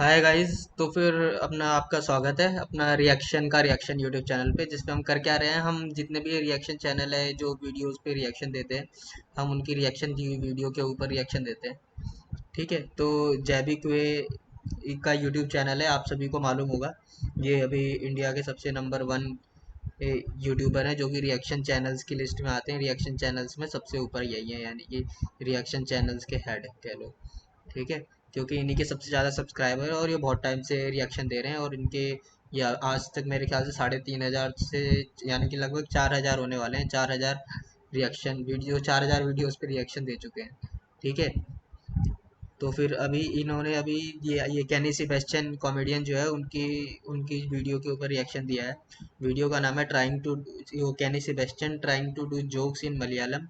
Hi guys. तो फिर अपना आपका स्वागत है अपना रिएक्शन यूट्यूब चैनल पे, जिसपे हम कर क्या रहे हैं। हम जितने भी रिएक्शन चैनल है जो वीडियोस पे रिएक्शन देते हैं, हम उनकी रिएक्शन की वीडियो के यूपर रिएक्शन देते हैं। ठीक है, तो जैबी क्वे का यूट्यूब चैनल है, आप सभी को मालूम होगा। ये अभी इंडिया के सबसे नंबर वन यूट्यूबर हैं जो कि रिएक्शन चैनल्स की लिस्ट में आते हैं। रिएक्शन चैनल्स में सबसे ऊपर यही है, यानी कि रिएक्शन चैनल्स के हेड कह लो। ठीक है, क्योंकि इन्हीं के सबसे ज़्यादा सब्सक्राइबर है और ये बहुत टाइम से रिएक्शन दे रहे हैं। और इनके या आज तक मेरे ख्याल से 3,500 से, यानी कि लगभग 4,000 होने वाले हैं। 4,000 रिएक्शन वीडियो, 4,000 वीडियोस पे रिएक्शन दे चुके हैं। ठीक है, तो फिर अभी इन्होंने अभी ये कैनी सेबेस्टियन कॉमेडियन जो है, उनकी उनकी वीडियो के ऊपर रिएक्शन दिया है। वीडियो का नाम है ट्राइंग टू, वो Kenny Sebastian trying to do jokes in Malayalam.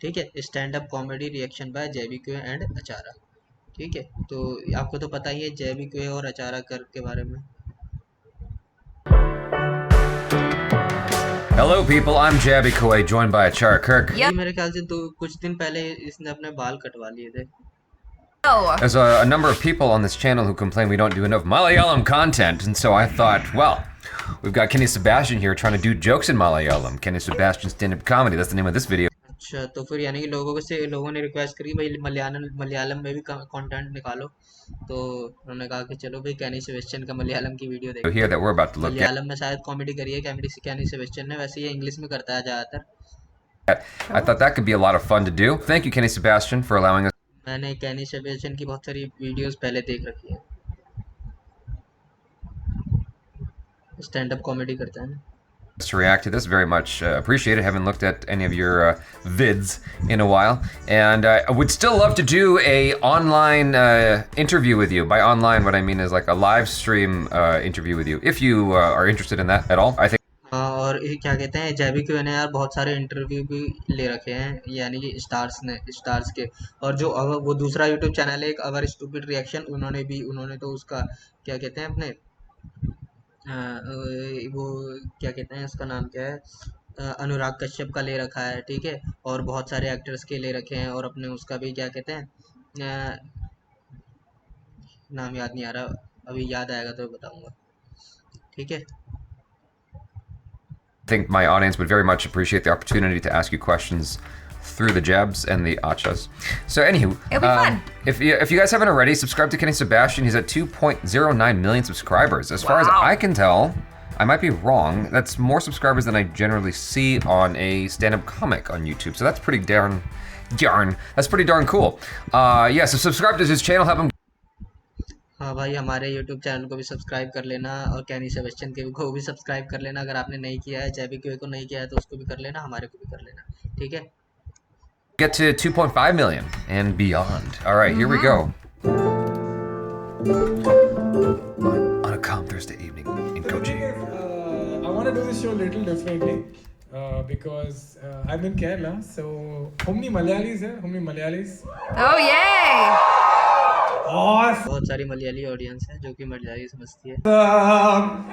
ठीक है, stand up comedy reaction by JBQ and Achara. ठीक है, तो आपको तो पता ही है जेबीक्यू और अचारा कर के बारे में। Hello, people. I'm Jabby Koi, joined by Achara Kirk. ये मेरे ख्याल से तो कुछ दिन पहले इसने अपने बाल कटवा लिए थे। There's a number of people on this channel who complain we don't do enough Malayalam content, and so I thought, well, we've got Kenny Sebastian here trying to do jokes in Malayalam. Kenny Sebastian stand-up comedy. That's the name of this video. अच्छा, तो फिर यानी कि लोगों ने request करी भाई मलयालम में भी कंटेंट निकालो। तो उन्होंने कहा कि चलो भाई कैनी सेबेस्टियन का मलयालम की वीडियो देखते Here हैं। that we're about to look at. Malayalam में शायद कॉमेडी करी है कैनी सेबेस्टियन ने, वैसे ये इंग्लिश में करता है ज़्यादातर। I thought that could be a lot of fun to do. Thank you, Kenny Sebastian, for allowing us मैंने कैनी सेबेस्टियन की बहुत सारी वीडियोस पहले देख रखी है। स्टैंड अप कॉमेडी करता है ना। to react to this. Very much appreciate it. Haven't looked at any of your vids in a while, and I would still love to do a online interview with you. By online, what I mean is like a live stream interview with you, if you are interested in that at all. I think. हाँ, और ये क्या कहते हैं, जैवी Q ने यार बहुत सारे इंटरव्यू भी ले रखे हैं, यानी कि स्टार्स के। और जो वो दूसरा यूट्यूब चैनल है एक अवर स्टूपिड रिएक्शन, उन्होंने तो उसका क्या कहते हैं अपने वो क्या कहते हैं, उसका नाम क्या है, अनुराग कश्यप का ले रखा है। ठीक है, और बहुत सारे एक्टर्स के ले रखे हैं, और अपने उसका भी क्या कहते हैं, नाम याद नहीं आ रहा, अभी याद आएगा तो बताऊंगा। ठीक है, I think my audience would very much appreciate the opportunity to ask you questions through the jabs and the achas. So anywho, It'll be fun. If you guys haven't already, subscribe to Kenny Sebastian. He's at 2.09 million subscribers. As far as I can tell, I might be wrong, that's more subscribers than I generally see on a stand-up comic on YouTube. So that's pretty darn that's pretty darn cool. Yeah, so subscribe to his channel, help him. हाँ भाई, हमारे YouTube channel को भी subscribe कर लेना, और कैनी Sebastian के को भी सब्सक्राइब कर लेना अगर आपने नहीं किया है। जैवी क्यू को नहीं किया है तो उसको भी कर लेना, हमारे को भी कर लेना। ठीक है, Get to 2.5 million and beyond. All right, here we go. On a calm Thursday evening in Kochi. I want to do this show a little differently because I'm in Kerala. So, how many Malayalis here? How many Malayalis? Oh, yay! Awesome. बहुत सारी Malayali audience है जो कि मलयाली समझती है।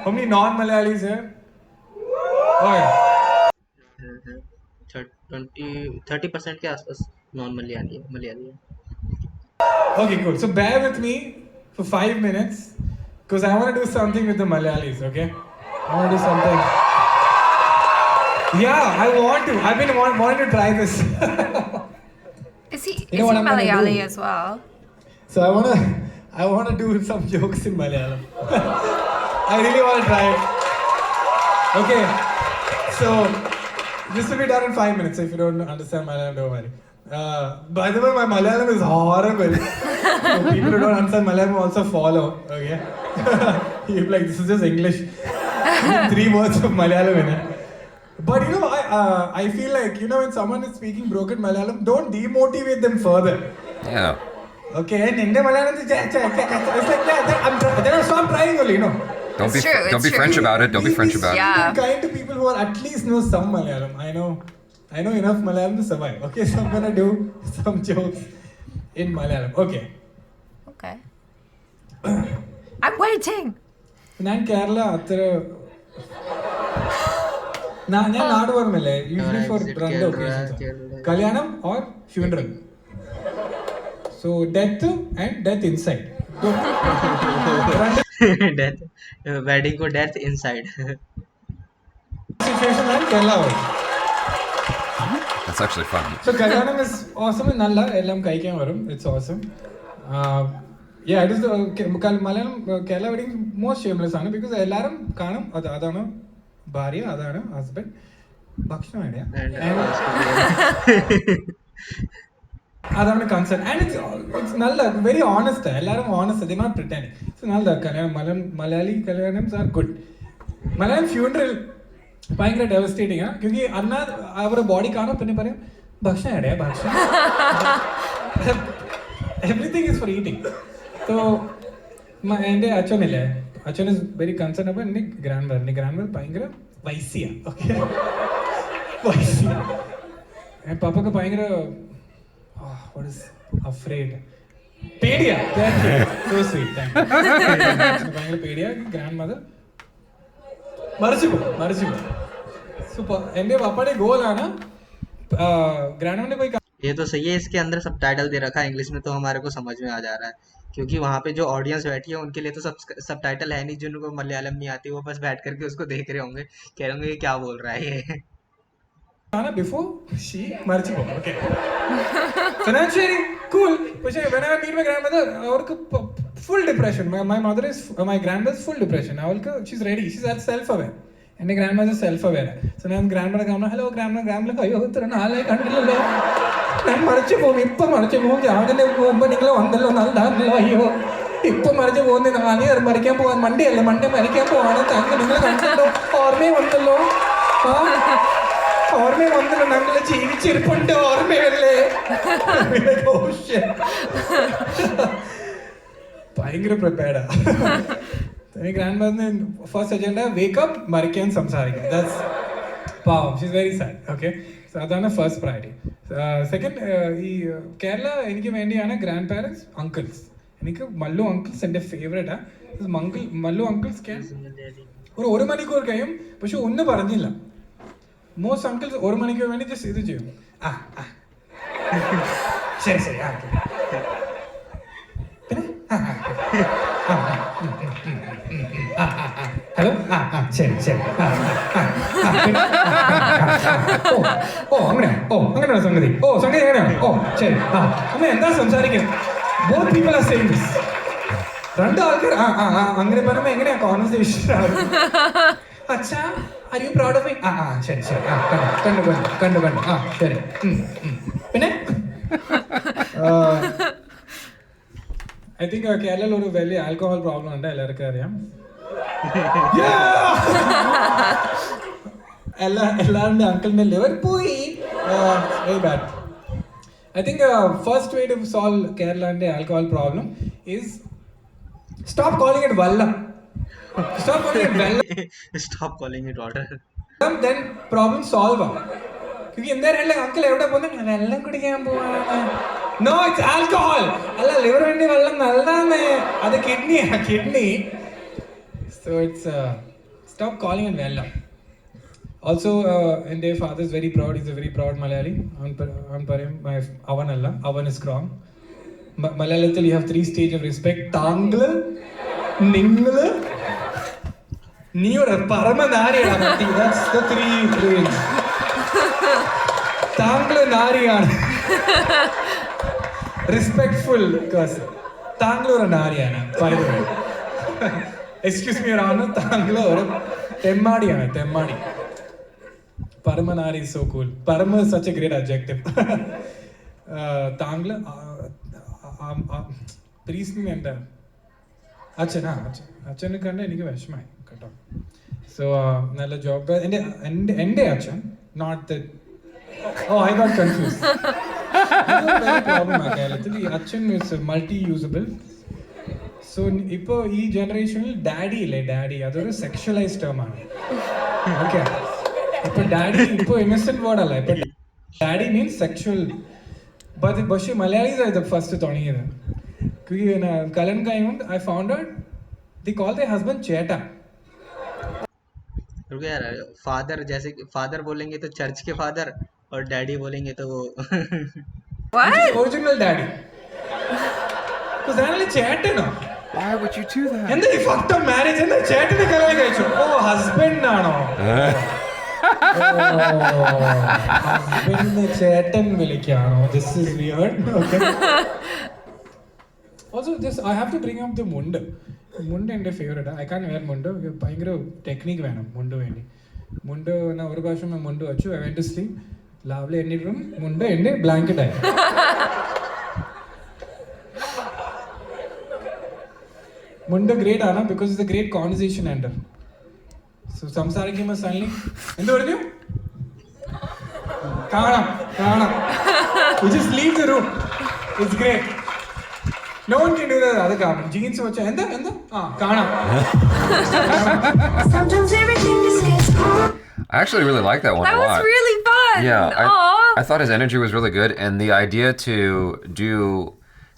How many non-Malayalis here? Okay. 30% के आसपास non Malayali है। Okay, cool. So bear with me for 5 minutes because I want to do something with the Malayalis. Okay, I want to do something. Yeah, I want to. I've been wanting to try this. Is he You know what I'm gonna Malayali do? as well? So I wanna do some jokes in Malayalam. I really wanna try it. Okay, so this will be done in 5 minutes. So if you don't understand Malayalam, don't worry. By the way, my Malayalam is horrible. So people who don't understand Malayalam also follow. Okay, you're like, this is just English. 3 words of Malayalam in it. But you know, I feel like, you know, when someone is speaking broken Malayalam, don't demotivate them further. Yeah. Okay, and in the Malayalam, it's like that. That's why I'm trying only, you know. Don't It's be true, don't it's be true. French about it. Don't be Be French about it. Yeah. kind to people who are at least know some Malayalam. I know enough Malayalam to survive. Okay, so I'm gonna do some jokes in Malayalam. Okay. Okay. I'm waiting. ഞാൻ കേരള അത്ര ഞാൻ നാട് പറഞ്ഞല്ലേ usually for രണ്ട് occasions കല്യാണം or funeral so death and death inside death, wedding को death inside. situation and Kerala wedding. That's actually funny. So Kalyanam is awesome and nalla ellam kaikkan varum. It's awesome. Yeah, it is the Malayalam Kerala wedding most shameless ആണ് because എല്ലാരും കാണും അതാണ് ഭാര്യ അതാണ് husband ഭക്ഷണം വേണ്ട അതാണ് concern and it's നല്ല വെരി ഓണസ്റ്റ് എല്ലാവരും honest they not pretending so നല്ല കല്യാണം മലയാളി കല്യാണംസ് ആർ ഗുഡ് മലയാളം ഫ്യൂണറൽ ഭയങ്കര ഡെവസ്റ്റേറ്റിംഗ് ആണ് ക്योंकि അന്നാ അവരുടെ ബോഡി കാണും പിന്നെ പറയും ഭക്ഷണം എവിടെയാ ഭക്ഷണം everything is for eating so എൻ്റെ അച്ഛനില്ലേ അച്ഛൻ ഇസ് വെരി കൺസേൺ അപ്പോൾ എൻ്റെ ഗ്രാൻഡ് മദർ ഭയങ്കര വൈസിയാണ് ഓക്കെ വൈസിയ പാപ്പൊക്കെ ഭയങ്കര what is afraid പേടിയാ so sweet thank you ഭയങ്കര പേടിയാ ഗ്രാൻഡ് മദർ മരിച്ചു പോകും സോ എൻ്റെ പാപ്പയുടെ ഗോളാണ് ഗ്രാൻഡ് മദർ कोई ये तो सही है, इसके अंदर सबटाइटल दे रखा है इंग्लिश में, तो हमारे को समझ में आ जा रहा है, क्योंकि वहाँ पे जो ऑडियंस बैठी है उनके लिए तो सबटाइटल है नहीं, जिनको मलयालम नहीं आती वो बस बैठ करके उसको देख रहे होंगे, कह रहे होंगे ये क्या बोल रहा है ये. before she married okay financially cool പക്ഷേ when I meet my grandmother അവർക്ക് full depression my grandmother is full depression അവൾക്ക് she's ready she's self aware എൻ്റെ grandmother self aware so ഞാൻ grandmother കാണുമ്പോൾ hello grandmother അയ്യോ ഇത്ര നാളെ കണ്ടില്ലല്ലോ ഞാൻ മരിച്ചു പോകും ഇപ്പം മരിച്ചു പോകും രാവിലെ പോകുമ്പോൾ നിങ്ങൾ വന്നല്ലോ നല്ലതാണല്ലോ അയ്യോ ഇപ്പം മരിച്ചു പോകുന്ന നാളെ മരിക്കാൻ പോകാൻ മണ്ടേ മരിക്കാൻ പോവാണ് താങ്കൾ നിങ്ങൾ കണ്ടല്ലോ ഓർമ്മയും വന്നല്ലോ ഓർമ്മ വന്നല്ലോ ഞങ്ങൾ ജീവിച്ചിരിപ്പുണ്ട് ഓർമ്മയല്ലേ ഭയങ്കര പ്രിപ്പയർഡാ ഗ്രാൻഡ് മദറിന് ഫസ്റ്റ് അജണ്ട വേക്കപ്പ് മരിക്കാൻ സംസാരിക്കാം ദാറ്റ്സ് പാവം she's very sad okay so അതാണ് ഫസ്റ്റ് പ്രയോറിറ്റി സെക്കൻഡ് ഈ കേരള എനിക്ക് വേണ്ടിയാണ് ഗ്രാൻഡ് പാരൻസ് അങ്കിൾസ് എനിക്ക് മല്ലു അങ്കിൾസ് എൻ്റെ ഫേവറേറ്റാണ് മല്ലു അങ്കിൾസ് ഒരു മണിക്കൂർ കഴിയും പക്ഷെ ഒന്നും പറഞ്ഞില്ല മോസ്റ്റ് അങ്കിൾസ് ഒരു മണിക്കൂർ വേണ്ടി ജസ്റ്റ് ഇത് ചെയ്യും ശരി പിന്നെ ഹലോ ശരി അങ്ങനെയാണോ സംഗതി എങ്ങനെയാണോ ശരി അമ്മ എന്താ സംസാരിക്കുന്നത് both people are same this രണ്ട് ആൾക്കാർ അങ്ങനെ പറയുമ്പോൾ എങ്ങനെയാ കോൺവെർസേഷൻ അച്ഛാ are you proud of me ശരി കണ്ടു ശരി പിന്നെ ഐ തിങ്ക് കേരളയിൽ ഒരു വലിയ ആൽക്കഹോൾ പ്രോബ്ലം ഉണ്ട് എല്ലാവർക്കും അറിയാം എല്ലാവരുടെ അങ്കിളിന്റെ ലിവർ പോയി very bad I think first way to solve കേരളന്റെ alcohol problem is stop calling it വള്ളം Stop calling it water. Then problem solve ആവും ക്യോंकि എന്തായാലും അങ്കിൾ എവിടെ പോകുന്നു വെള്ളം കുടിക്കാൻ പോവാണ് നോ ഇറ്റ്സ് ആൽക്കഹോൾ അല്ല ലിവർ വേണ്ടി വെള്ളം നല്ലതാണ് അത് kidney so it's stop calling it വെള്ളം ഓൾസോ എൻ്റെ father is very proud is A very proud Malayali അവൻ പറയും അവനല്ല അവൻ ഇസ് സ്ട്രോങ് മലയാളത്തിൽ you have 3 stage of respect താങ്കൾ നിങ്ങൾ നീ ഒരു പരമനാരിയാണ് താങ്കൾ നാരിയാണ് റെസ്പെക്ട്ഫുൾ താങ്കൾ ഒരു നാരിയാണ് എക്സ്ക്യൂസ് മീ ആണ് താങ്കൾ ഒരു തെമ്മാടി പരമനാരി സോ കൂൾ പരമ സച്ച് എ ഗ്രേറ്റ് അഡ്ജക്റ്റീവ് താങ്കൾ പ്രീസ് എൻ്റെ അച്ഛനെ കണ്ട് എനിക്ക് വിഷമായി കേട്ടോ സോ നല്ല ജോബ് എൻ്റെ അച്ഛൻ not I got confuse problem കേരളത്തിൽ ഈ അച്ഛൻ ഇസ് മൾട്ടി യൂസബിൾ സോ ഇപ്പോൾ ഈ ജനറേഷനിൽ ഡാഡി അതൊരു സെക്ഷലൈസ് ടേം ആണ് ഓക്കെ ഇപ്പൊ ഡാഡി ഇപ്പൊ ഇന്നസെന്റ് വേർഡ് അല്ല ഇപ്പൊ ഡാഡി മീൻസ് സെക്ഷൽ പക്ഷെ മലയാളീസ് ഇത് ഫസ്റ്റ് തുടങ്ങിയത് കല്യാണം കഴിഞ്ഞുകൊണ്ട് I found out they call their husband chetta रुको यार, फादर जैसे फादर बोलेंगे तो चर्च के फादर और डैडी बोलेंगे तो वो What? original daddy because they're only chat no Why would you do that? എന്താ ഈ fucked up marriage എന്താ ചേട്ടന് കല്യാണം കഴിച്ചു ഓ ഹസ്ബൻഡ് ആണോ ഹസ്ബൻഡ് ചേട്ടൻ വിളിക്കാണോ this is weird okay also just I have to bring up the mundu മുണ്ട് എൻ്റെ ഫേവറേറ്റ് ഐ കാൻ വെയർ മുണ്ട് ഭയങ്കര ടെക്നിക്ക് വേണം മുണ്ട് വേണ്ടി മുണ്ട് ഞാൻ ഒരു പ്രാവശ്യം മുണ്ട് വെച്ചു ഐ വെന്റ് ടു സ്ലീപ് രാവിലെ എണ്ണിട്ടും മുണ്ട് എൻ്റെ ബ്ലാങ്കറ്റ് ആയി മുണ്ട് ഗ്രേറ്റ് ആണ് because it's a great conversation ender so സംസാരിക്കുമ്പോൾ സഡൻലി എന്ത് പറഞ്ഞു കാണാം കാണാം you just leave the room it's great no one can do that അത് കാണാം ജീൻസ് വെച്ച എന്താ എന്താ ആ കാണാം Sometimes everything just gets hard. I actually really like that one That a was lot. really fun. Yeah, Aw. I thought his energy was really good, and the idea to do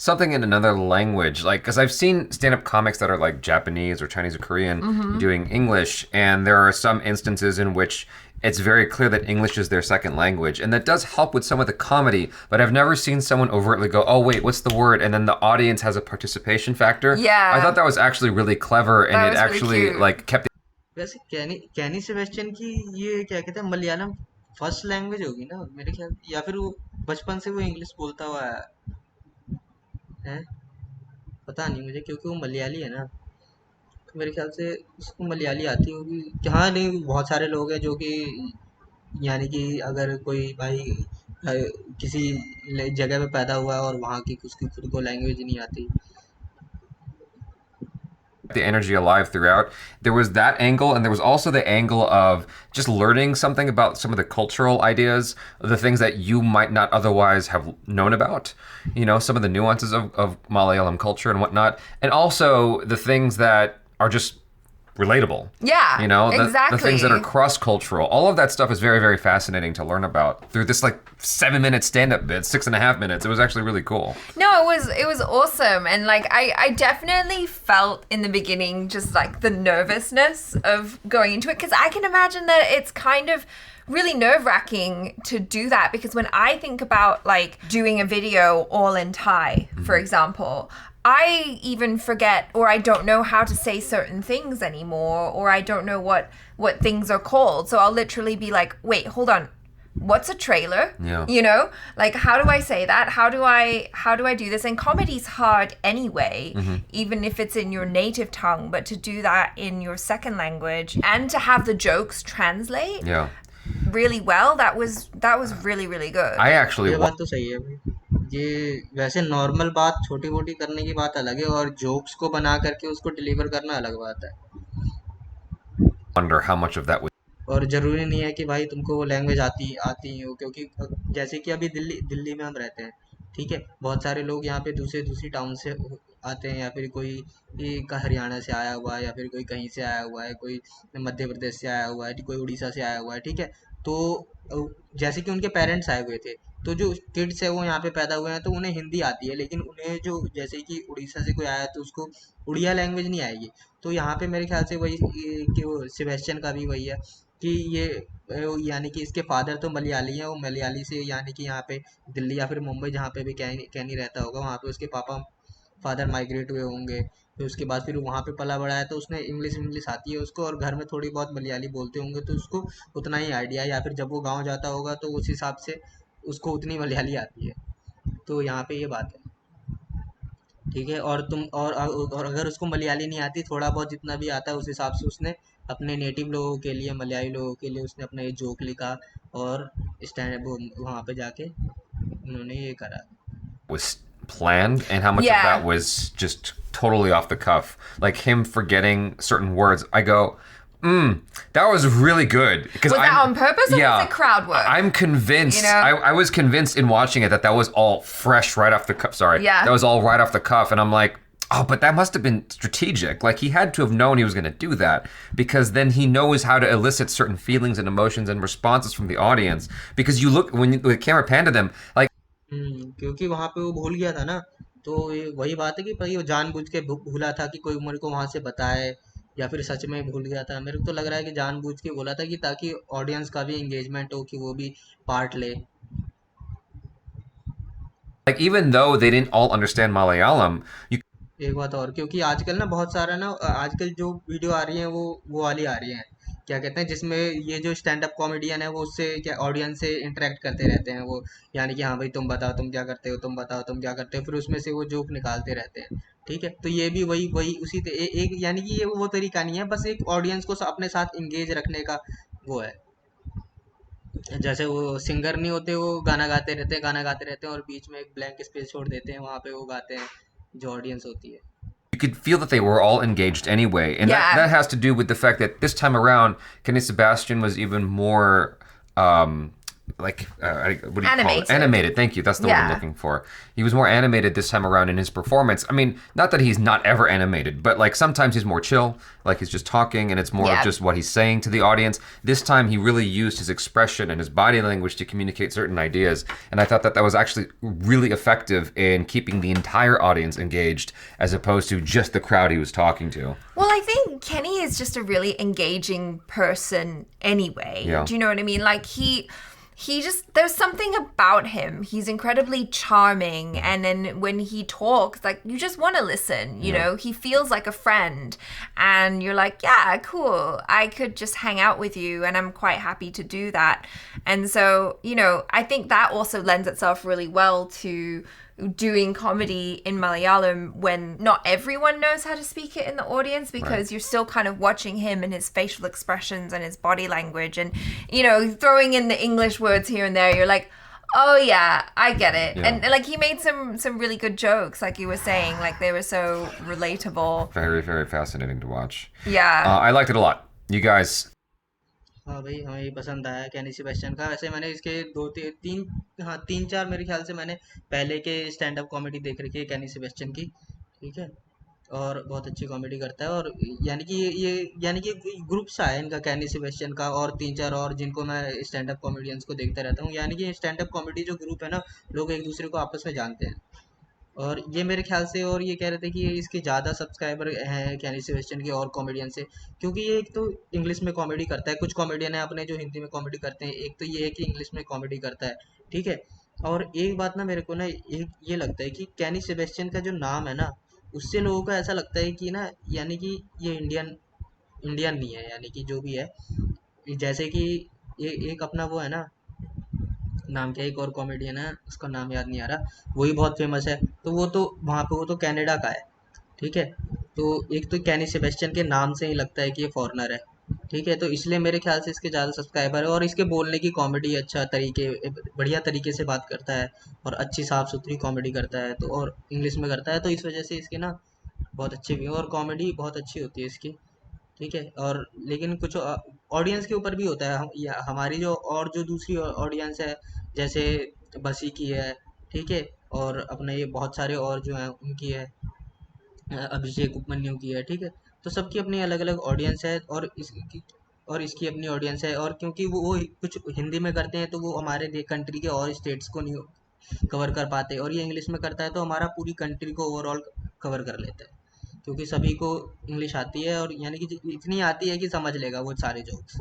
something in another language, like, because I've seen stand-up comics that are like Japanese or Chinese or Korean doing English, and there are some instances in which it's very clear that English is their second language, and that does help with some of the comedy, but I've never seen someone overtly go, oh wait, what's the word? And then the audience has a participation factor. Yeah. I thought that was actually really clever, and That it was really actually cute. like kept वैसे कैनी Sebastian की ये क्या कहते हैं Malayalam first language होगी ना मेरे ख्याल, या फिर वो बचपन से वो इंग्लिश बोलता हुआ है पता नहीं मुझे, क्योंकि वो मलयाली है ना, तो मेरे ख्याल से उसको मलयाली आती होगी कि हाँ। नहीं, बहुत सारे लोग हैं जो कि यानी कि अगर कोई भाई किसी जगह पे पैदा हुआ है और वहाँ की उसकी खुद को लैंग्वेज नहीं आती। the energy alive throughout. There was that angle, and there was also the angle of just learning something about some of the cultural ideas, the things that you might not otherwise have known about, you know, some of the nuances of Malayalam culture and whatnot, and also the things that are just relatable. Yeah, You know, the things that are exactly. cross-cultural. All of that stuff is very, very fascinating to learn about through this like 7-minute stand-up bit, 6.5 minutes. It was actually really cool. No, it was awesome, and like I definitely felt in the beginning just like the nervousness of going into it, because I can imagine that it's kind of really nerve-wracking to do that, because when I think about like doing a video all in Thai, for example, I even forget, or I don't know how to say certain things anymore, or I don't know what things are called. So I'll literally be like, wait, hold on. What's a trailer? Yeah. You know, like how do I say that? How do I do this? And comedy's hard anyway, even if it's in your native tongue, but to do that in your second language and to have the jokes translate Yeah. really well, that was really, really good. I actually ये बात तो सही है भाई। ये वैसे normal बात छोटी मोटी करने की बात अलग है, और जोक्स को बना करके उसको डिलीवर करना अलग बात है। wonder how much of that was और ज़रूरी नहीं है कि भाई तुमको वो लैंग्वेज आती आती ही हो, क्योंकि जैसे कि अभी दिल्ली में हम रहते हैं, ठीक है, बहुत सारे लोग यहाँ पे दूसरी टाउन से आते हैं, या फिर कोई का हरियाणा से आया हुआ है, या फिर कोई कहीं से आया हुआ है, कोई मध्य प्रदेश से आया हुआ है, कोई उड़ीसा से आया हुआ है, ठीक है। तो जैसे कि उनके पेरेंट्स आए हुए थे, तो जो किड्स है वो यहाँ पे पैदा हुए हैं, तो उन्हें हिंदी आती है, लेकिन उन्हें जो जैसे कि उड़ीसा से कोई आया तो उसको उड़िया लैंग्वेज नहीं आएगी। तो यहाँ पे मेरे ख्याल से वही कि वो सेबेस्टियन का भी वही है कि ये यानी कि इसके फादर तो मलयाली हैं, वो मलयाली से यानी कि यहाँ पे दिल्ली या फिर मुंबई जहाँ पे भी कैनी रहता होगा, वहाँ पे उसके पापा फादर माइग्रेट हुए होंगे, फिर उसके बाद फिर वहाँ पे पला बड़ा है, तो उसने इंग्लिश आती है उसको, और घर में थोड़ी बहुत मलयाली बोलते होंगे, तो उसको उतना ही आइडिया है, या फिर जब वो गाँव जाता होगा तो उस हिसाब से उसको उतनी मलयाली आती है। तो यहाँ पे ये बात है, ठीक है। और तुम और अगर उसको मलयाली नहीं आती, थोड़ा बहुत जितना भी आता है उस हिसाब से उसने अपने नेटिव लोगों के लिए, मलयाली लोगों के लिए उसने अपना ये जोक लिखा, और स्टैंड वहाँ पे जाके उन्होंने ये करा। planned and how much of Yeah. that was just totally off the cuff. Like him forgetting certain words. I go, that was really good. Because Was that on purpose, or was it crowd work? I'm convinced. You know? I was convinced in watching it that was all fresh right off the cuff. Sorry. Yeah. That was all right off the cuff. And I'm like, oh, but that must have been strategic. Like he had to have known he was going to do that, because then he knows how to elicit certain feelings and emotions and responses from the audience. Because you look, when the camera panned to them, like, क्योंकि वहाँ पे वो भूल गया था ना, तो ये वही बात है कि भाई वो जानबूझ के भूला था कि कोई मेरे को वहाँ से बताए, या फिर सच में भूल गया था। मेरे को तो लग रहा है कि जानबूझ के बोला था कि ताकि ऑडियंस का भी एंगेजमेंट हो, कि वो भी पार्ट ले। even though they didn't all understand Malayalam, you एक बात और, क्योंकि आजकल ना बहुत सारा ना आजकल जो वीडियो आ रही है वो वाली आ रही है, क्या कहते हैं, जिसमें ये जो स्टैंड अप कॉमेडियन है वो उससे क्या ऑडियंस से इंटरेक्ट करते रहते हैं वो, यानी कि हाँ भाई तुम बताओ तुम क्या करते हो, तुम बताओ तुम क्या करते हो, फिर उसमें से वो जोक निकालते रहते हैं। ठीक है, तो ये भी वही वही उसी एक यानी कि ये वो तरीका नहीं है, बस एक ऑडियंस को अपने साथ इंगेज रखने का वो है। जैसे वो सिंगर नहीं होते, वो गाना गाते रहते हैं, गाना गाते रहते हैं और बीच में एक ब्लैंक स्पेस छोड़ देते हैं, वहां पे वो गाते हैं, जो ऑडियंस होती है। You could feel that they were all engaged anyway, and Yeah. that has to do with the fact that this time around, Kenny Sebastian was even more what do you call it? Animated. Animated. Thank you. That's the word I'm Yeah. looking for. He was more animated this time around in his performance. I mean, not that he's not ever animated, but like sometimes he's more chill, like he's just talking and it's more Yeah. of just what he's saying to the audience. This time he really used his expression and his body language to communicate certain ideas, and I thought that that was actually really effective in keeping the entire audience engaged as opposed to just the crowd he was talking to. Well, I think Kenny is just a really engaging person anyway. Yeah. Do you know what I mean? Like he just, there's something about him. He's incredibly charming, and then when he talks, like, you just want to listen, you know? He feels like a friend, and you're like, yeah, cool. I could just hang out with you, and I'm quite happy to do that. And so, you know, I think that also lends itself really well to doing comedy in Malayalam when not everyone knows how to speak it in the audience, because you're still kind of watching him and his facial expressions and his body language, and, you know, throwing in the English words here and there. You're like, oh yeah, I get it. Yeah. And like he made some really good jokes, like you were saying, like they were so relatable. Very, very fascinating to watch. Yeah. I liked it a lot. You guys, हाँ भाई, हमें ये पसंद आया कैनी Sebastian का। वैसे मैंने इसके हाँ तीन चार मेरे ख्याल से मैंने पहले के स्टैंड अप कॉमेडी देख रखी है कैनी सेबेस्टियन की। ठीक है, और बहुत अच्छी कॉमेडी करता है, और यानी कि ये यानी कि ग्रुप सा है इनका, कैनी सेबेस्टियन का और तीन चार और जिनको मैं स्टैंड अप कॉमेडियंस को देखता रहता हूँ, यानी कि स्टैंड अप कॉमेडी जो ग्रुप है ना, लोग एक दूसरे को आपस में जानते हैं। और ये मेरे ख्याल से, और ये कह रहे थे कि ये इसके ज़्यादा सब्सक्राइबर हैं कैनी सेबेस्टियन के और कॉमेडियन से, क्योंकि ये एक तो इंग्लिश में कॉमेडी करता है, कुछ कॉमेडियन है अपने जो हिंदी में कॉमेडी करते हैं, एक तो ये है कि इंग्लिश में कॉमेडी करता है। ठीक है, और एक बात ना मेरे को ना एक ये लगता है कि कैनी सेबेस्टियन का जो नाम है ना, उससे लोगों को ऐसा लगता है कि ना, यानी कि ये इंडियन इंडियन नहीं है, यानी कि जो भी है, जैसे कि ये एक अपना वो है ना, नाम क्या है, एक और कॉमेडियन है उसका नाम याद नहीं आ रहा, वही बहुत फेमस है, तो वो तो वहाँ पे वो तो कनाडा का है। ठीक है, तो एक तो कैनी सेबेस्टियन के नाम से ही लगता है कि ये फॉरेनर है। ठीक है, तो इसलिए मेरे ख्याल से इसके ज़्यादा सब्सक्राइबर है, और इसके बोलने की कॉमेडी अच्छा तरीके बढ़िया तरीके से बात करता है, और अच्छी साफ़ सुथरी कॉमेडी करता है, तो और इंग्लिश में करता है, तो इस वजह से इसके ना बहुत अच्छे भी हैं, और कॉमेडी बहुत अच्छी होती है इसकी। ठीक है, और लेकिन कुछ ऑडियंस के ऊपर भी होता है, हम या हमारी जो और जो दूसरी ऑडियंस है, जैसे बसी की है। ठीक है, और अपने ये बहुत सारे और जो हैं उनकी है, अभिषेक उपमन्यु की है। ठीक है, तो सबकी अपनी अलग अलग ऑडियंस है, और इसकी अपनी ऑडियंस है, और क्योंकि वो कुछ हिंदी में करते हैं तो वो हमारे कंट्री के और स्टेट्स को नहीं कवर कर पाते, और ये इंग्लिश में करता है तो हमारा पूरी कंट्री को ओवरऑल कवर कर लेता है, क्योंकि सभी को इंग्लिश आती है, और यानी कि इतनी आती है कि समझ लेगा वो सारे जोक्स।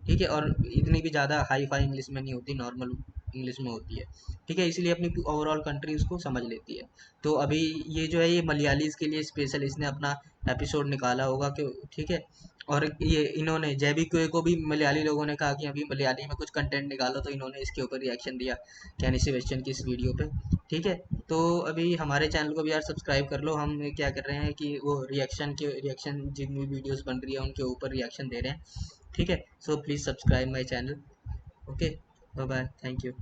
ठीक है, और इतनी भी ज़्यादा हाई फाई इंग्लिश में नहीं होती, नॉर्मल इंग्लिश में होती है। ठीक है, इसलिए अपनी ओवरऑल कंट्री उसको समझ लेती है। तो अभी ये जो है ये मलयालीज़ के लिए स्पेशल इसने अपना एपिसोड निकाला होगा, कि ठीक है, और ये इन्होंने जैविक को भी मलयाली लोगों ने कहा कि अभी मलयाली में कुछ कंटेंट निकालो, तो इन्होंने इसके ऊपर रिएक्शन दिया कैनी सेबेस्टियन की इस वीडियो पे। ठीक है, तो अभी हमारे चैनल को भी यार सब्सक्राइब कर लो। हम क्या कर रहे हैं कि वो रिएक्शन जितनी वीडियोस बन रही है उनके ऊपर रिएक्शन दे रहे हैं। ठीक है, so please subscribe my channel. Okay, bye bye, thank you.